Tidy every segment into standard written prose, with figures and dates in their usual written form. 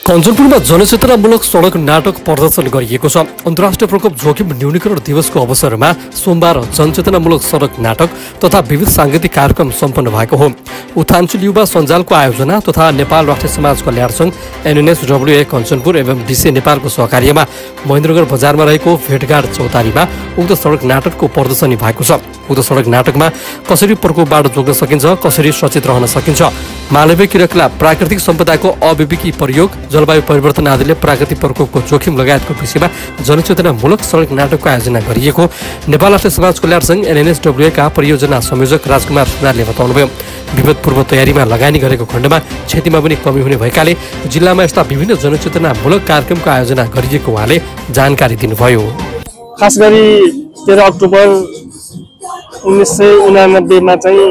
कञ्चनपुरमा जनचेतनामूलक सडक नाटक प्रदर्शन गरिएको छ। अन्तर्राष्ट्रिय प्रकोप जोखिम न्यूनीकरण दिवसको अवसरमा सोमबार जनचेतनामूलक सडक नाटक तथा विविध सांगीतिक कार्यक्रम सम्पन्न भएको हो। उत्थानशील युवा सञ्जालको आयोजना तथा नेपाल राष्ट्रिय समाज कल्याण सङ्घ NNSWA कञ्चनपुर एवं डिसे नेपालको सहकार्यमा महेन्द्रनगर बजारमा रहेको भेटघाट चौतारीमा उक्त सडक नाटकको प्रदर्शनी भएको छ। उक्त सडक नाटकमा कसरी प्रकोपबाट जोग्न सकिन्छ, कसरी सचेत रहन सकिन्छ, मानवीय क्रियाकलाप, प्राकृतिक सम्पदाको अविवेकी प्रयोग, जलवायु परिवर्तन आदिले प्राकृतिक प्रकोपको जोखिम लगायतको विषयमा जनचेतनामूलक सडक नाटकको आयोजना गरिएको नेपाल राष्ट्रिय समाज कल्याण सङ्घ NNSWA का परियोजना संयोजक राजकुमार सुनारले बताउनुभयो। विपद पूर्व तयारीमा लगानी गरेको खण्डमा क्षतिमा पनि कमी हुने भएकाले जिल्लामा यस्ता विभिन्न जनचेतनामूलक कार्यक्रमको आयोजना गरिएको उहाँले जानकारी दिनुभयो। खास गरी 13 अक्टोबर 1989 मा चाहिँ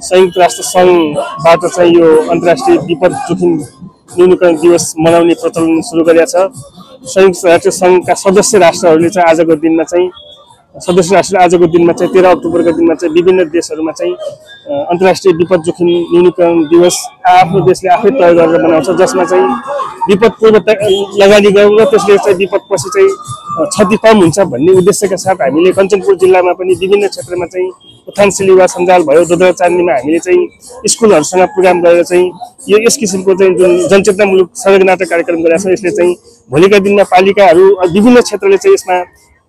संयुक्त राष्ट्र सङ्घबाट चाहिँ यो अन्तर्राष्ट्रिय विपद जोखिम न्यूनीकरण दिवस मनाउने प्रचलन सुरु गरेको छ। संयुक्त राष्ट्र सङ्घका सदस्य राष्ट्रहरूले चाहिँ आजको दिनमा चाहिँ 13 अक्टोबरको दिनमा चाहिँ विभिन्न देशहरूमा चाहिँ अन्तर्राष्ट्रिय विपद जोखिम न्यूनीकरण दिवस आफ्नो देशले आफै तय गरेर मनाउँछ, जसमा चाहिँ विपद पूर्व लगानी गरौँ र त्यसले चाहिँ विपदपछि चाहिँ क्षति कम हुन्छ भन्ने उद्देश्यका साथ हामीले कञ्चनपुर जिल्लामा पनि विभिन्न क्षेत्रमा चाहिँ उत्थानशील युवा सञ्जाल भयो, दोधरा चान्दीमा हामीले चाहिँ स्कुलहरूसँग प्रोग्राम गरेर चाहिँ यो यस किसिमको चाहिँ जुन जनचेतनामूलक सडक नाटक कार्यक्रम गरेका छ, यसले चाहिँ भोलिका दिनमा पालिकाहरू विभिन्न क्षेत्रले चाहिँ यसमा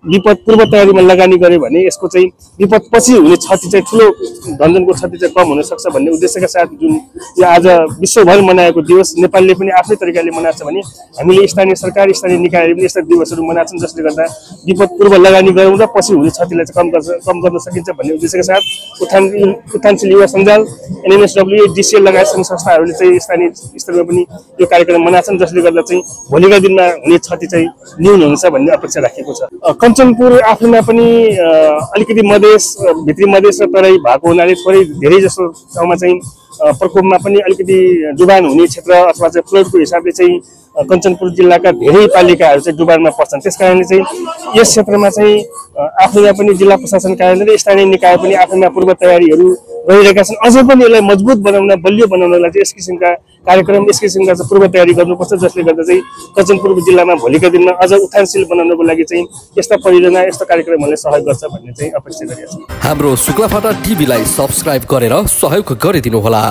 विपद पूर्व तयारीमा लगानी गर्यो भने यसको चाहिँ विपदपछि हुने क्षति चाहिँ ठुलो धनजनको क्षति चाहिँ कम हुन सक्छ भन्ने उद्देश्यका साथ जुन यो आज विश्वभर मनाएको दिवस नेपालले पनि आफ्नै तरिकाले मनाएको छ भने हामीले स्थानीय सरकार, स्थानीय निकायहरूले पनि यस्ता दिवसहरू मनाउँछन् जसले गर्दा विपद पूर्व लगानी गरौँ र पछि हुने क्षतिलाई चाहिँ कम गर्न सकिन्छ भन्ने उद्देश्यका साथ उत्थानशील युवा सञ्जाल NNSWA DCL लगायत सङ्घ संस्थाहरूले चाहिँ स्थानीय स्तरमा पनि यो कार्यक्रम मनाउँछन्, जसले गर्दा चाहिँ भोलिका दिनमा हुने क्षति चाहिँ न्यून हुन्छ भन्ने अपेक्षा राखेको छ। कञ्चनपुर आफैमा पनि अलिकति भित्री मधेस र तराई भएको हुनाले थोरै धेरै जसो ठाउँमा चाहिँ प्रकोपमा पनि अलिकति डुबान हुने क्षेत्र अथवा चाहिँ फ्लडको हिसाबले चाहिँ कञ्चनपुर जिल्लाका धेरै पालिकाहरू चाहिँ डुबानमा पर्छन्। त्यसकारणले चाहिँ यस क्षेत्रमा चाहिँ आफैमा पनि जिल्ला प्रशासन कार्यालय र स्थानीय निकाय पनि आफैमा पूर्व तयारीहरू गरिरहेका छन्। अझ पनि यसलाई मजबुत बनाउन, बलियो बनाउनलाई चाहिँ यस किसिमका कार्यक्रम, यस किसिमका पूर्व तयारी गर्नुपर्छ, जसले गर्दा चाहिँ कञ्चनपुर जिल्लामा भोलिका दिनमा अझ उत्थानशील बनाउनको लागि चाहिँ यस्ता परियोजना, यस्ता कार्यक्रमहरूले सहयोग गर्छ भन्ने चाहिँ अपेक्षा गरिएको छ। हाम्रो शुक्लाफाटा टिभीलाई सब्स्क्राइब गरेर सहयोग गरिदिनुहोला।